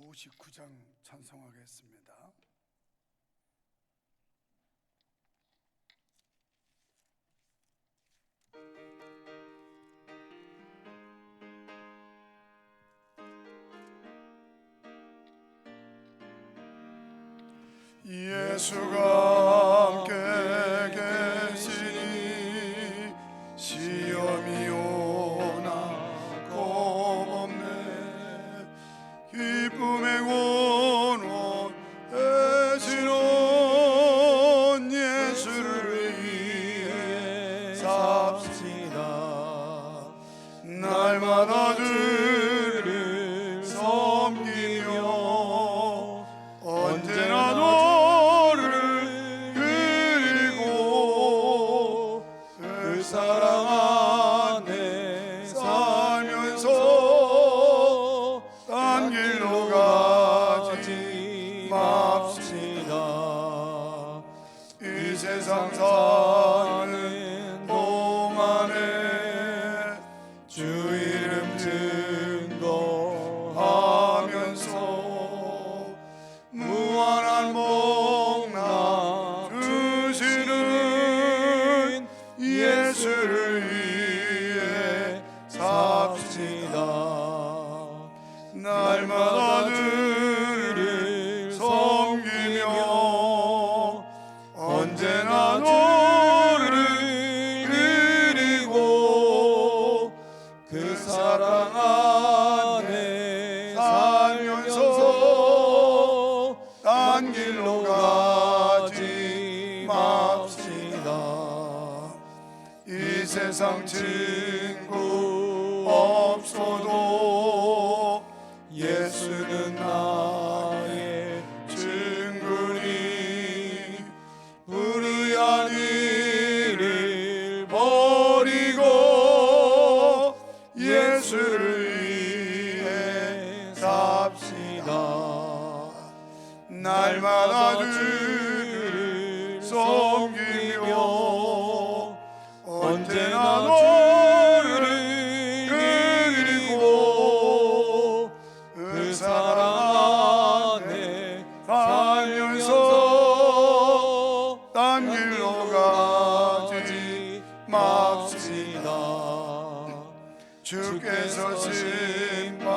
59장 찬송하겠습니다. 예수가 함께 계시니 시험이 오나 겁없네. 기쁨의 원원 되시는 예수를 위해 삽시다. 날마다 주를 섬기며 언제나 너를 그리고 그 사랑 안에 살면서 딴 길로 가지 맙시다. 이 세상 사는 동안에 주 이름 증거하면서 무한한 복나 주시는 예수를 위해 삽시다. 날마다 주를 섬기며 언제나 너를 그리고 그 사랑 안에 살면서 딴 길로 가지 맙시다. 이 세상 친구 없어도 예수는 나의 친구니 불의한 일을 버리고 예수를 위해 삽시다. 날마다 주를 섬기며 언제나 너를 그리고 그 사랑 안에 살면서 딴 길로 가지 맙시다. 주께서 심판하실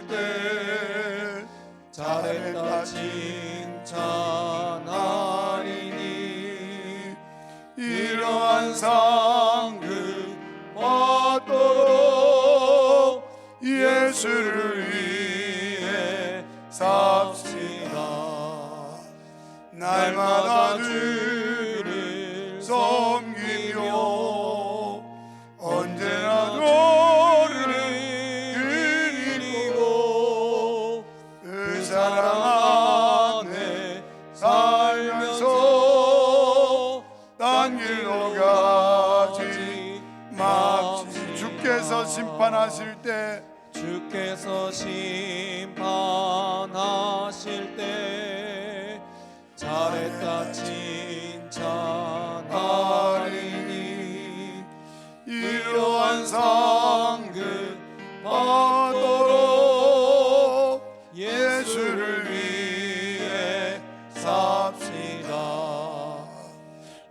때 잘했다 칭찬하리니 이러한 상급 받도록 예수를 위해 삽시다. 날마다 주를 섬기며 언제나 너를 그리고 그 사랑 안에 살면서 딴 길로 가지 맙시다. 주께서 심판하실 때 잘했다 칭찬하리니 이러한 상급 받도록 예수를 위해 삽시다.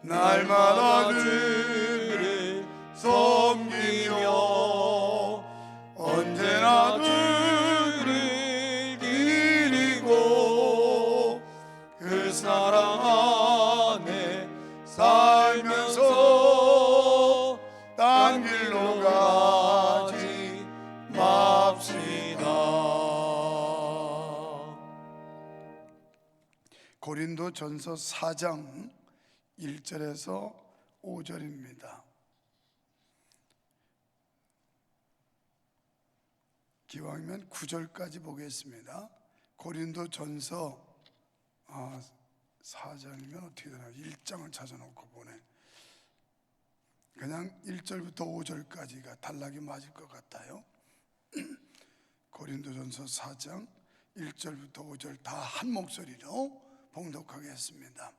날마다 주를 섬기며 언제나 주를 기리고 그 사랑 안에 살면서 딴 길로 가지 맙시다. 고린도전서 4장 1절에서 5절입니다. 기왕이면 9절까지 보겠습니다. 고린도전서 4장이면 어떻게 되나 1장을 찾아놓고 보네. 그냥 1절부터 5절까지가 단락이 맞을 것 같아요. 고린도전서 4장 1절부터 5절 다 한 목소리로 봉독하겠습니다.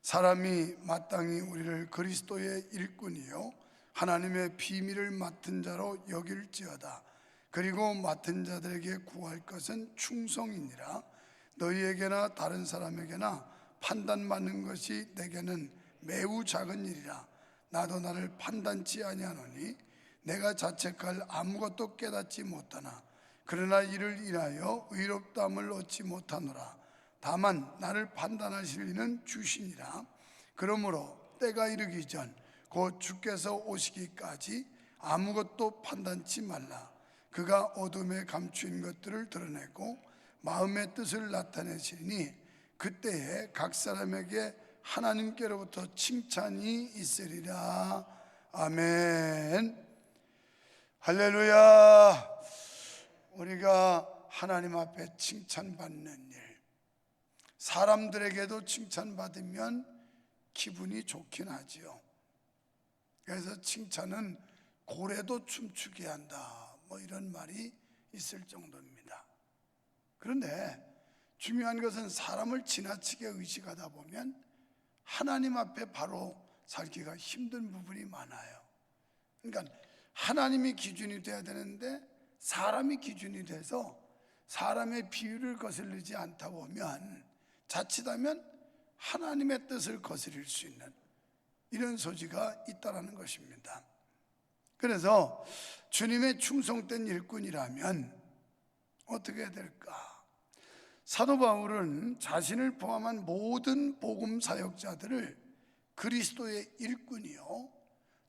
사람이 마땅히 우리를 그리스도의 일꾼이요 하나님의 비밀을 맡은 자로 여길지어다. 그리고 맡은 자들에게 구할 것은 충성이니라. 너희에게나 다른 사람에게나 판단받는 것이 내게는 매우 작은 일이라. 나도 나를 판단치 아니하노니 내가 자책할 아무것도 깨닫지 못하나 그러나 이를 인하여 의롭다함을 얻지 못하노라. 다만 나를 판단하실 이는 주시니라. 그러므로 때가 이르기 전 곧 주께서 오시기까지 아무것도 판단치 말라. 그가 어둠에 감추인 것들을 드러내고 마음의 뜻을 나타내시니 그때에 각 사람에게 하나님께로부터 칭찬이 있으리라. 아멘. 할렐루야. 우리가 하나님 앞에 칭찬받는 일, 사람들에게도 칭찬받으면 기분이 좋긴 하지요. 그래서 칭찬은 고래도 춤추게 한다, 뭐 이런 말이 있을 정도입니다. 그런데 중요한 것은 사람을 지나치게 의식하다 보면 하나님 앞에 바로 살기가 힘든 부분이 많아요. 그러니까 하나님이 기준이 돼야 되는데 사람이 기준이 돼서 사람의 비유를 거스르지 않다 보면 자칫하면 하나님의 뜻을 거스릴 수 있는 이런 소지가 있다는 것입니다. 그래서 주님의 충성된 일꾼이라면 어떻게 해야 될까? 사도 바울은 자신을 포함한 모든 복음 사역자들을 그리스도의 일꾼이요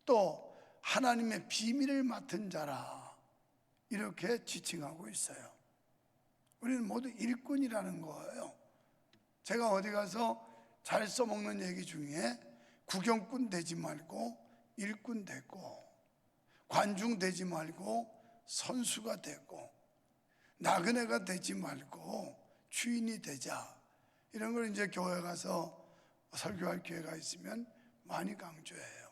또 하나님의 비밀을 맡은 자라 이렇게 지칭하고 있어요. 우리는 모두 일꾼이라는 거예요. 제가 어디 가서 잘 써먹는 얘기 중에 구경꾼 되지 말고 일꾼 되고, 관중 되지 말고 선수가 되고, 나그네가 되지 말고 주인이 되자, 이런 걸 이제 교회 가서 설교할 기회가 있으면 많이 강조해요.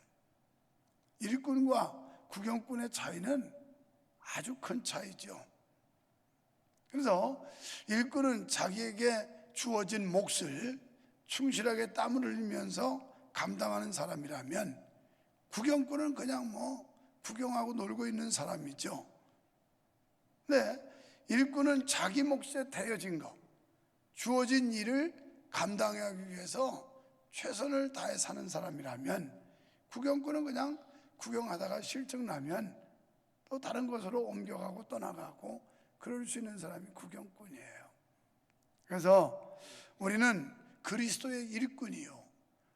일꾼과 구경꾼의 차이는 아주 큰 차이죠. 그래서 일꾼은 자기에게 주어진 몫을 충실하게 땀을 흘리면서 감당하는 사람이라면 구경꾼은 그냥 뭐 구경하고 놀고 있는 사람이죠. 근데 일꾼은 자기 몫에 대여진 것, 주어진 일을 감당하기 위해서 최선을 다해 사는 사람이라면 구경꾼은 그냥 구경하다가 실증나면 또 다른 곳으로 옮겨가고 떠나가고 그럴 수 있는 사람이 구경꾼이에요. 그래서 우리는 그리스도의 일꾼이요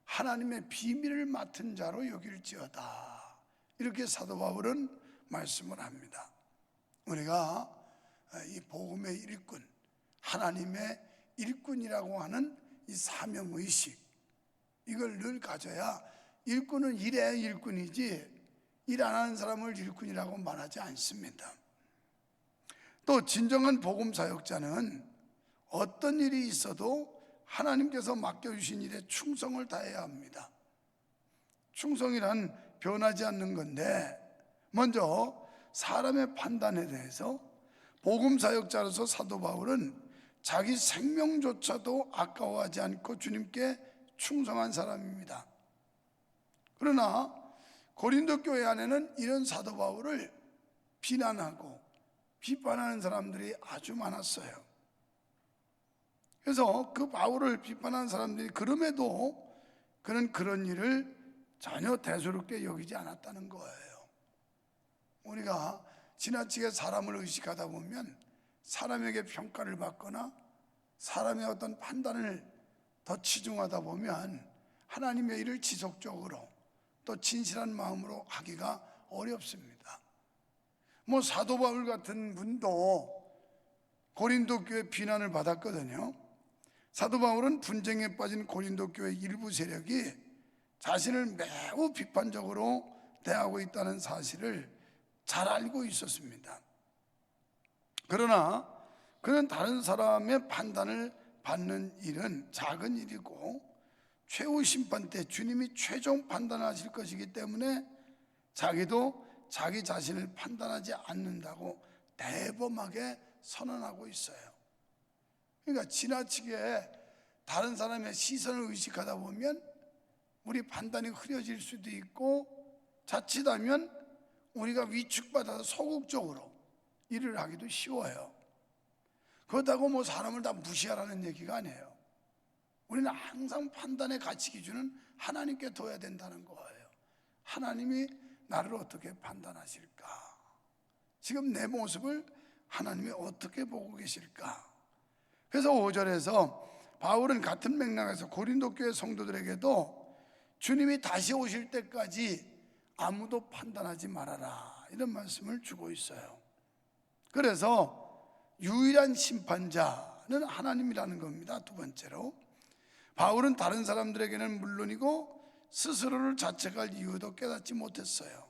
하나님의 비밀을 맡은 자로 여길지어다, 이렇게 사도 바울은 말씀을 합니다. 우리가 이 복음의 일꾼, 하나님의 일꾼이라고 하는 이 사명의식, 이걸 늘 가져야 일꾼은 일의 일꾼이지 일 안 하는 사람을 일꾼이라고 말하지 않습니다. 또 진정한 복음 사역자는 어떤 일이 있어도 하나님께서 맡겨주신 일에 충성을 다해야 합니다. 충성이란 변하지 않는 건데, 먼저 사람의 판단에 대해서 복음 사역자로서 사도 바울은 자기 생명조차도 아까워하지 않고 주님께 충성한 사람입니다. 그러나 고린도 교회 안에는 이런 사도 바울을 비난하고 비판하는 사람들이 아주 많았어요. 그래서 그 바울을 비판하는 사람들이 그럼에도 그는 그런 일을 전혀 대수롭게 여기지 않았다는 거예요. 우리가 지나치게 사람을 의식하다 보면 사람에게 평가를 받거나 사람의 어떤 판단을 더 치중하다 보면 하나님의 일을 지속적으로 또 진실한 마음으로 하기가 어렵습니다. 뭐 사도 바울 같은 분도 고린도 교회 비난을 받았거든요. 사도 바울은 분쟁에 빠진 고린도 교회 일부 세력이 자신을 매우 비판적으로 대하고 있다는 사실을 잘 알고 있었습니다. 그러나 그는 다른 사람의 판단을 받는 일은 작은 일이고 최후 심판 때 주님이 최종 판단하실 것이기 때문에 자기도 자기 자신을 판단하지 않는다고 대범하게 선언하고 있어요. 그러니까 지나치게 다른 사람의 시선을 의식하다 보면 우리 판단이 흐려질 수도 있고, 자칫하면 우리가 위축받아서 소극적으로 일을 하기도 쉬워요. 그렇다고 뭐 사람을 다 무시하라는 얘기가 아니에요. 우리는 항상 판단의 가치 기준은 하나님께 둬야 된다는 거예요. 하나님이 나를 어떻게 판단하실까? 지금 내 모습을 하나님이 어떻게 보고 계실까? 그래서 5절에서 바울은 같은 맥락에서 고린도 교회 성도들에게도 주님이 다시 오실 때까지 아무도 판단하지 말아라, 이런 말씀을 주고 있어요. 그래서 유일한 심판자는 하나님이라는 겁니다. 두 번째로, 바울은 다른 사람들에게는 물론이고 스스로를 자책할 이유도 깨닫지 못했어요.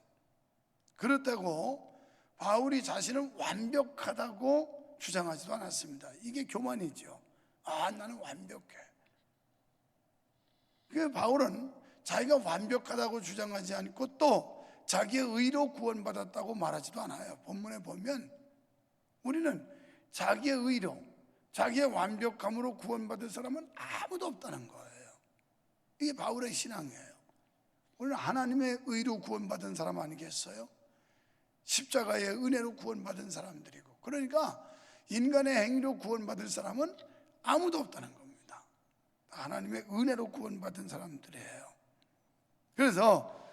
그렇다고 바울이 자신은 완벽하다고 주장하지도 않았습니다. 이게 교만이죠. 나는 완벽해. 그 바울은 자기가 완벽하다고 주장하지 않고 또 자기의 의로 구원받았다고 말하지도 않아요. 본문에 보면 우리는 자기의 의로, 자기의 완벽함으로 구원받을 사람은 아무도 없다는 거예요. 이게 바울의 신앙이에요. 우리는 하나님의 의로 구원받은 사람 아니겠어요? 십자가의 은혜로 구원받은 사람들이고, 그러니까 인간의 행위로 구원받을 사람은 아무도 없다는 겁니다. 하나님의 은혜로 구원받은 사람들이에요. 그래서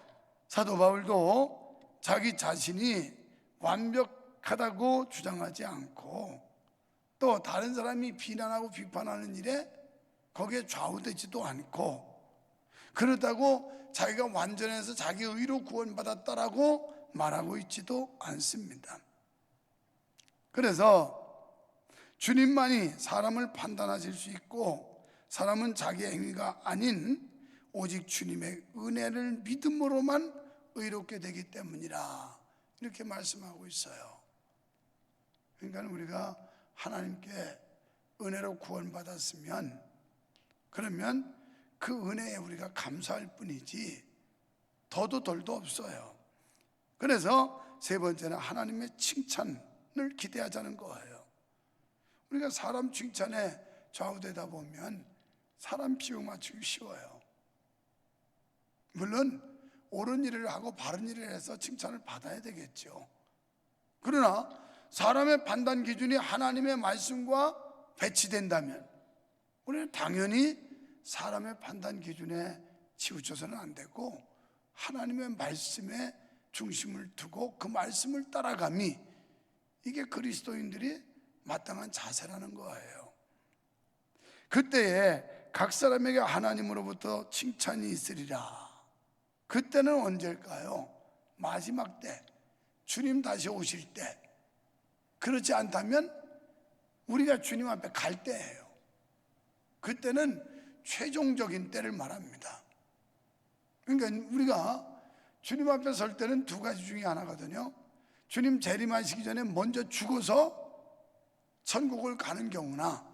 사도 바울도 자기 자신이 완벽하다고 주장하지 않고 또 다른 사람이 비난하고 비판하는 일에 거기에 좌우되지도 않고, 그렇다고 자기가 완전해서 자기 의로 구원받았다라고 말하고 있지도 않습니다. 그래서 주님만이 사람을 판단하실 수 있고, 사람은 자기 행위가 아닌 오직 주님의 은혜를 믿음으로만 의롭게 되기 때문이라, 이렇게 말씀하고 있어요. 그러니까 우리가 하나님께 은혜로 구원받았으면 그러면 그 은혜에 우리가 감사할 뿐이지 더도 덜도 없어요. 그래서 세 번째는 하나님의 칭찬을 기대하자는 거예요. 우리가 사람 칭찬에 좌우되다 보면 사람 비유 맞추기 쉬워요. 물론 옳은 일을 하고 바른 일을 해서 칭찬을 받아야 되겠죠. 그러나 사람의 판단 기준이 하나님의 말씀과 배치된다면 우리는 당연히 사람의 판단 기준에 치우쳐서는 안 되고 하나님의 말씀에 중심을 두고 그 말씀을 따라감이, 이게 그리스도인들이 마땅한 자세라는 거예요. 그때에 각 사람에게 하나님으로부터 칭찬이 있으리라. 그때는 언제일까요? 마지막 때, 주님 다시 오실 때. 그렇지 않다면 우리가 주님 앞에 갈 때예요. 그때는 최종적인 때를 말합니다. 그러니까 우리가 주님 앞에 설 때는 두 가지 중에 하나거든요. 주님 재림하시기 전에 먼저 죽어서 천국을 가는 경우나,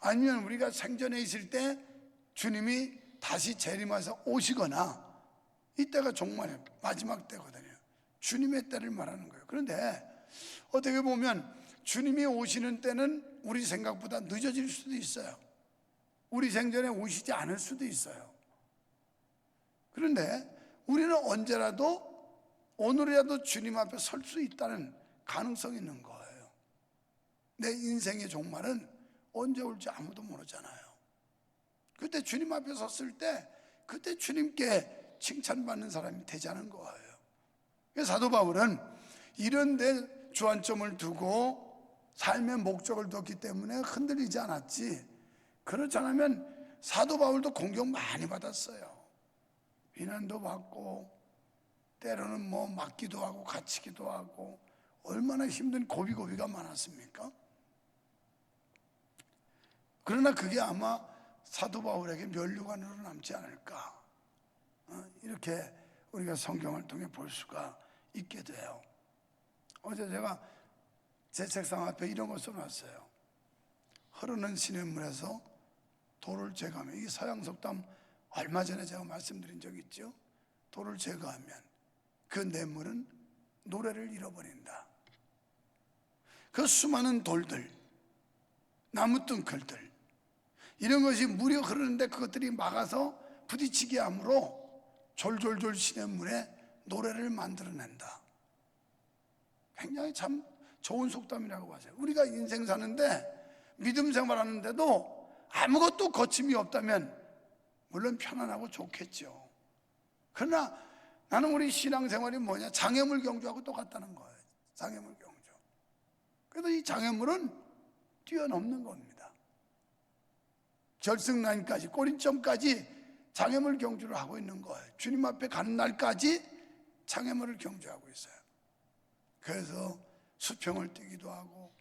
아니면 우리가 생전에 있을 때 주님이 다시 재림하셔서 오시거나, 이때가 정말 마지막 때거든요. 주님의 때를 말하는 거예요. 그런데 어떻게 보면 주님이 오시는 때는 우리 생각보다 늦어질 수도 있어요. 우리 생전에 오시지 않을 수도 있어요. 그런데 우리는 언제라도 오늘이라도 주님 앞에 설 수 있다는 가능성이 있는 거예요. 내 인생의 종말은 언제 올지 아무도 모르잖아요. 그때 주님 앞에 섰을 때 그때 주님께 칭찬받는 사람이 되자는 거예요. 그래서 사도 바울은 이런 데 주안점을 두고 삶의 목적을 뒀기 때문에 흔들리지 않았지, 그렇지 않으면 사도 바울도 공격 많이 받았어요. 비난도 받고 때로는 뭐 맞기도 하고 갇히기도 하고, 얼마나 힘든 고비고비가 많았습니까? 그러나 그게 아마 사도 바울에게 면류관으로 남지 않을까, 이렇게 우리가 성경을 통해 볼 수가 있게 돼요. 어제 제가 제 책상 앞에 이런 거 써놨어요. 흐르는 시냇물에서 돌을 제거하면, 이게 서양속담 얼마 전에 제가 말씀드린 적 있죠. 돌을 제거하면 그 냇물은 노래를 잃어버린다. 그 수많은 돌들, 나무 뚱클들, 이런 것이 물이 흐르는데 그것들이 막아서 부딪히게 함으로 졸졸졸 시냇물에 노래를 만들어낸다. 굉장히 참 좋은 속담이라고 하세요. 우리가 인생 사는데 믿음 생활하는데도 아무것도 거침이 없다면 물론 편안하고 좋겠죠. 그러나 나는 우리 신앙생활이 뭐냐? 장애물 경주하고 똑같다는 거예요. 장애물 경주. 그래서 이 장애물은 뛰어넘는 겁니다. 결승라인까지, 꼬리점까지 장애물 경주를 하고 있는 거예요. 주님 앞에 가는 날까지 장애물을 경주하고 있어요. 그래서 수평을 뛰기도 하고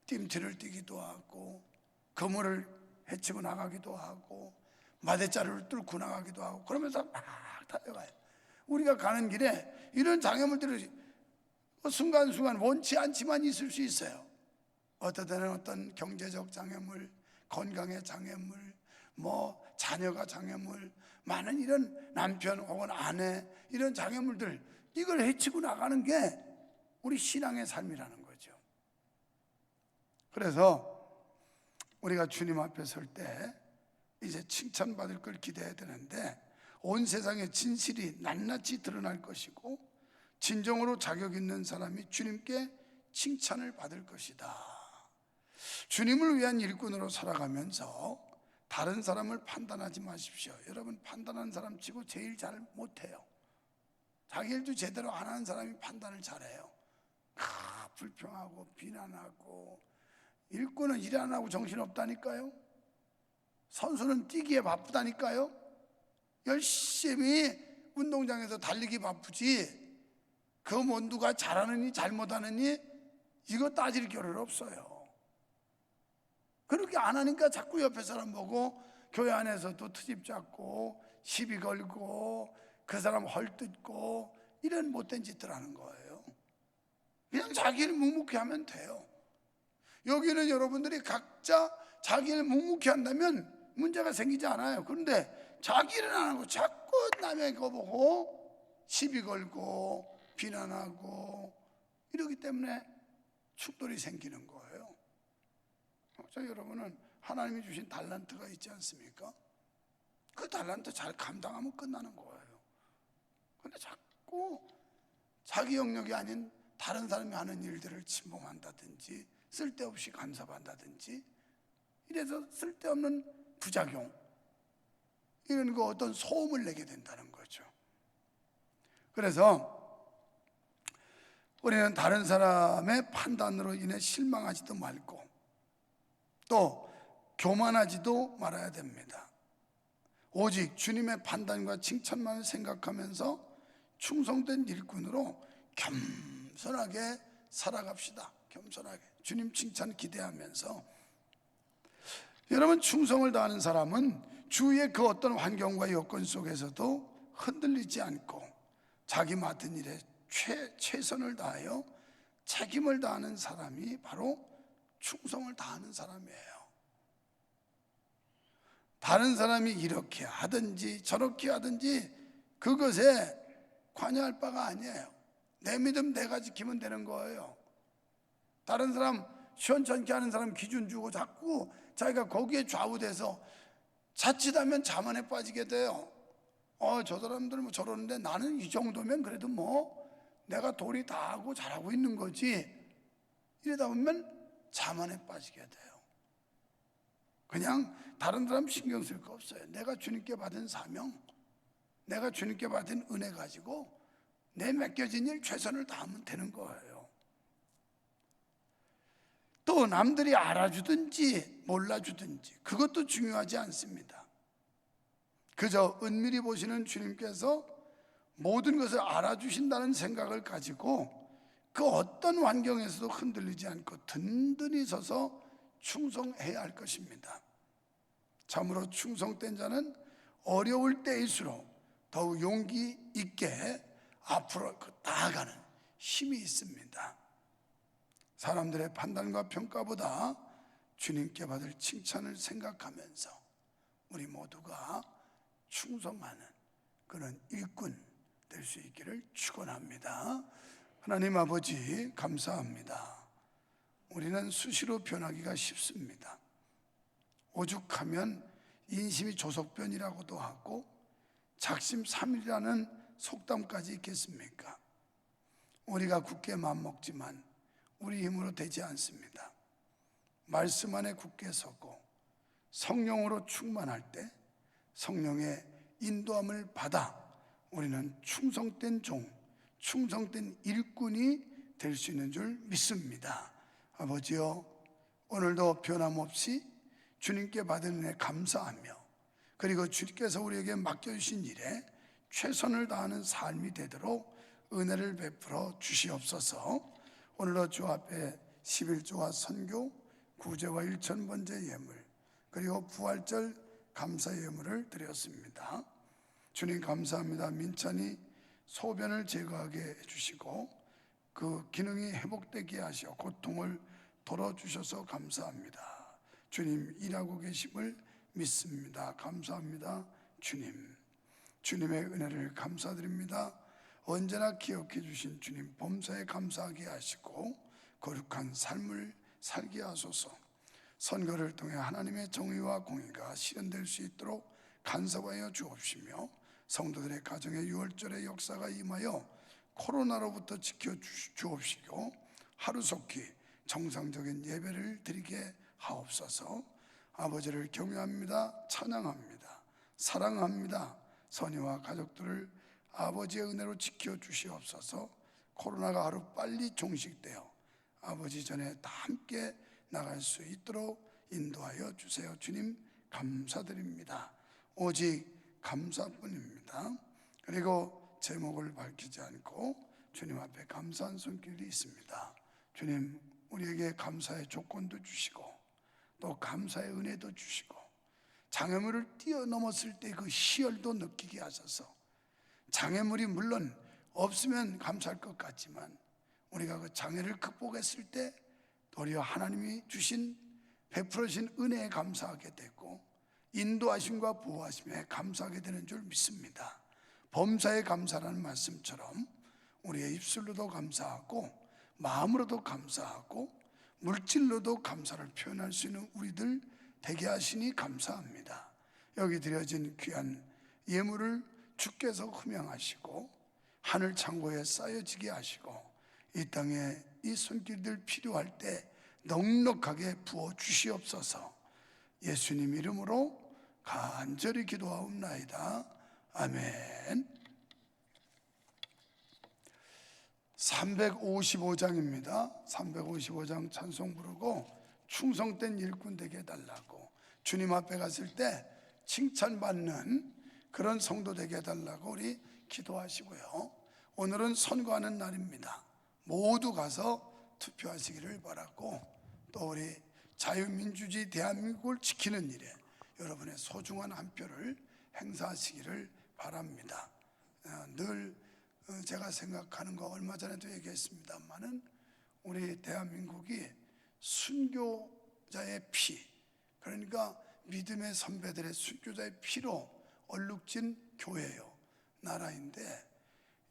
띠틀을 뛰기도 하고 그물을 헤치고 나가기도 하고 마대자루를 뚫고 나가기도 하고 그러면서 막 달려가요. 우리가 가는 길에 이런 장애물들이 순간순간 원치 않지만 있을 수 있어요. 어떤 때는 어떤 경제적 장애물, 건강의 장애물, 자녀가 장애물, 많은 이런 남편 혹은 아내 이런 장애물들, 이걸 헤치고 나가는 게 우리 신앙의 삶이라는 거죠. 그래서 우리가 주님 앞에 설 때 이제 칭찬받을 걸 기대해야 되는데, 온 세상의 진실이 낱낱이 드러날 것이고 진정으로 자격 있는 사람이 주님께 칭찬을 받을 것이다. 주님을 위한 일꾼으로 살아가면서 다른 사람을 판단하지 마십시오. 여러분, 판단하는 사람 치고 제일 잘 못해요. 자기 일도 제대로 안 하는 사람이 판단을 잘해요. 불평하고 비난하고. 일꾼은 일 안 하고 정신없다니까요. 선수는 뛰기에 바쁘다니까요. 열심히 운동장에서 달리기 바쁘지 그 누가 잘하느니 잘못하느니 이거 따질 겨를 없어요. 그렇게 안 하니까 자꾸 옆에 사람 보고 교회 안에서도 트집 잡고 시비 걸고 그 사람 헐뜯고 이런 못된 짓들 하는 거예요. 그냥 자기 일 묵묵히 하면 돼요. 여기는 여러분들이 각자 자기 일 묵묵히 한다면 문제가 생기지 않아요. 그런데 자기 일은 안 하고 자꾸 남의 거 보고 시비 걸고 비난하고 이러기 때문에 충돌이 생기는 거예요. 여러분은 하나님이 주신 달란트가 있지 않습니까? 그 달란트 잘 감당하면 끝나는 거예요. 그런데 자꾸 자기 영역이 아닌 다른 사람이 하는 일들을 침범한다든지 쓸데없이 간섭한다든지 이래서 쓸데없는 부작용, 이런 거 어떤 소음을 내게 된다는 거죠. 그래서 우리는 다른 사람의 판단으로 인해 실망하지도 말고 또 교만하지도 말아야 됩니다. 오직 주님의 판단과 칭찬만을 생각하면서 충성된 일꾼으로 겸손하게 살아갑시다. 겸손하게 주님 칭찬 기대하면서. 여러분, 충성을 다하는 사람은 주위의 그 어떤 환경과 여건 속에서도 흔들리지 않고 자기 맡은 일에 최선을 다하여 책임을 다하는 사람이 바로 충성을 다하는 사람이에요. 다른 사람이 이렇게 하든지 저렇게 하든지 그것에 관여할 바가 아니에요. 내 믿음 내가 지키면 되는 거예요. 다른 사람 시원찮게 하는 사람 기준 주고 자꾸 자기가 거기에 좌우돼서 자칫하면 자만에 빠지게 돼요. 저 사람들 뭐 저러는데 나는 이 정도면 그래도 내가 도리 다 하고 잘하고 있는 거지. 이러다 보면 자만에 빠지게 돼요. 그냥 다른 사람 신경 쓸 거 없어요. 내가 주님께 받은 사명, 내가 주님께 받은 은혜 가지고 내 맡겨진 일 최선을 다하면 되는 거예요. 또 남들이 알아주든지 몰라주든지 그것도 중요하지 않습니다. 그저 은밀히 보시는 주님께서 모든 것을 알아주신다는 생각을 가지고 그 어떤 환경에서도 흔들리지 않고 든든히 서서 충성해야 할 것입니다. 참으로 충성된 자는 어려울 때일수록 더욱 용기 있게 앞으로 나아가는 힘이 있습니다. 사람들의 판단과 평가보다 주님께 받을 칭찬을 생각하면서 우리 모두가 충성하는 그런 일꾼 될 수 있기를 축원합니다. 하나님 아버지, 감사합니다. 우리는 수시로 변하기가 쉽습니다. 오죽하면 인심이 조석변이라고도 하고 작심삼일이라는 속담까지 있겠습니까? 우리가 굳게 맘먹지만 우리 힘으로 되지 않습니다. 말씀 안에 굳게 서고 성령으로 충만할 때 성령의 인도함을 받아 우리는 충성된 종, 충성된 일꾼이 될 수 있는 줄 믿습니다. 아버지여, 오늘도 변함없이 주님께 받은 은혜 감사하며, 그리고 주님께서 우리에게 맡겨주신 일에 최선을 다하는 삶이 되도록 은혜를 베풀어 주시옵소서. 오늘도 주 앞에 11조와 선교, 구제와 1,000번째 예물, 그리고 부활절 감사 예물을 드렸습니다. 주님 감사합니다. 민찬이 소변을 제거하게 해주시고 그 기능이 회복되게 하시어 고통을 덜어주셔서 감사합니다. 주님 일하고 계심을 믿습니다. 감사합니다. 주님의 은혜를 감사드립니다. 언제나 기억해 주신 주님 범사에 감사하게 하시고 거룩한 삶을 살게 하소서. 선거를 통해 하나님의 정의와 공의가 실현될 수 있도록 간섭하여 주옵시며, 성도들의 가정의 유월절의 역사가 임하여 코로나로부터 지켜주옵시고 하루속히 정상적인 예배를 드리게 하옵소서. 아버지를 경외합니다. 찬양합니다. 사랑합니다. 선희와 가족들을 아버지의 은혜로 지켜주시옵소서. 코로나가 하루 빨리 종식되어 아버지 전에 다 함께 나갈 수 있도록 인도하여 주세요. 주님 감사드립니다. 오직 감사뿐입니다. 그리고 제목을 밝히지 않고 주님 앞에 감사한 손길이 있습니다. 주님, 우리에게 감사의 조건도 주시고 또 감사의 은혜도 주시고 장애물을 뛰어넘었을 때 그 희열도 느끼게 하셔서, 장애물이 물론 없으면 감사할 것 같지만 우리가 그 장애를 극복했을 때 도리어 하나님이 주신 베풀어 주신 은혜에 감사하게 되고 인도하심과 보호하심에 감사하게 되는 줄 믿습니다. 범사에 감사라는 말씀처럼 우리의 입술로도 감사하고 마음으로도 감사하고 물질로도 감사를 표현할 수 있는 우리들 되게 하시니 감사합니다. 여기 드려진 귀한 예물을 주께서 흠양하시고 하늘 창고에 쌓여지게 하시고 이 땅에 이 손길들 필요할 때 넉넉하게 부어 주시옵소서. 예수님 이름으로 간절히 기도하옵나이다. 아멘. 355장입니다. 355장 찬송 부르고 충성된 일꾼 되게 해달라고, 주님 앞에 갔을 때 칭찬받는 그런 성도 되게 해달라고 우리 기도하시고요. 오늘은 선거하는 날입니다. 모두 가서 투표하시기를 바라고, 또 우리 자유민주주의 대한민국을 지키는 일에 여러분의 소중한 한 표를 행사하시기를 바랍니다. 늘 제가 생각하는 거 얼마 전에도 얘기했습니다만은 우리 대한민국이 순교자의 피, 그러니까 믿음의 선배들의 순교자의 피로 얼룩진 교회요, 나라인데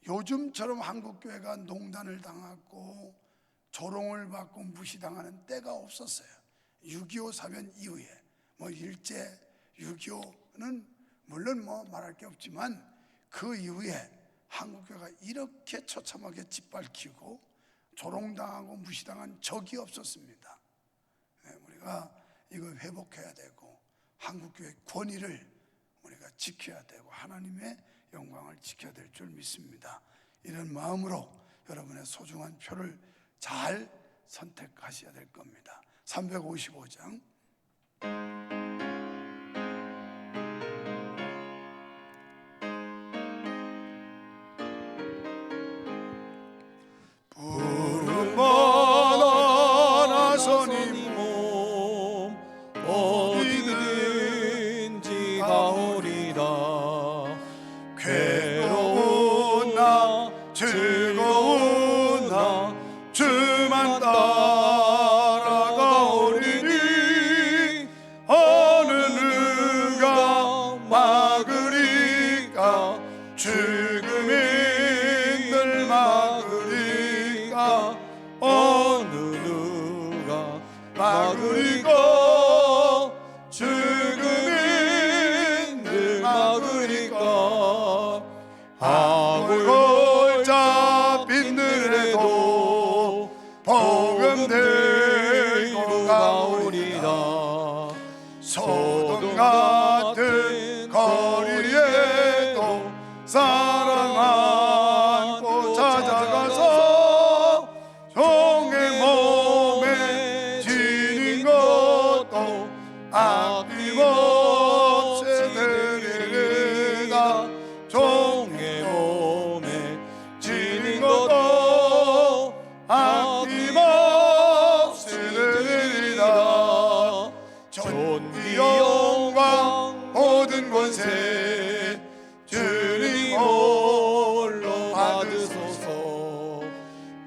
요즘처럼 한국교회가 농단을 당하고 조롱을 받고 무시당하는 때가 없었어요. 6.25 사변 이후에 일제 6.25는 물론 말할 게 없지만 그 이후에 한국교회가 이렇게 처참하게 짓밟히고 조롱당하고 무시당한 적이 없었습니다. 우리가 이걸 회복해야 되고 한국교회의 권위를 우리가 지켜야 되고 하나님의 영광을 지켜야 될 줄 믿습니다. 이런 마음으로 여러분의 소중한 표를 잘 선택하셔야 될 겁니다. 355장 부름받아 나서니 몸 어디든지 가오리다. 괴로운 나 즐거운 나 주만 따라가오리니 어느 누가 막으리까. 죽음이 늘 막으리까. 어느 누가 막으리까. 죽음이 늘 막으리까. 악을 잡힌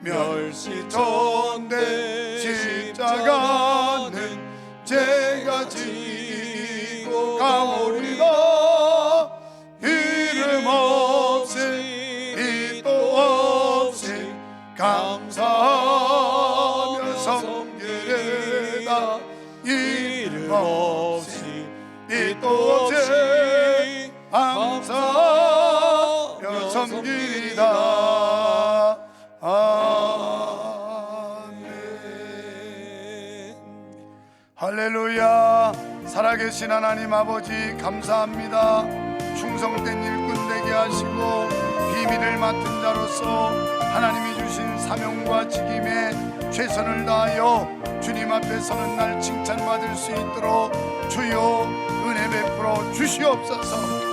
멸시ton대 십자가는 제가 지고 가오리라. 이름 없이 빛도 없이 감사하며 섬기리다. 이름 없이 빛도 없이 감사하며 섬기리다. 아멘. 할렐루야. 살아계신 하나님 아버지 감사합니다. 충성된 일꾼 되게 하시고 비밀을 맡은 자로서 하나님이 주신 사명과 직임에 최선을 다하여 주님 앞에 서는 날 칭찬받을 수 있도록 주여 은혜 베풀어 주시옵소서.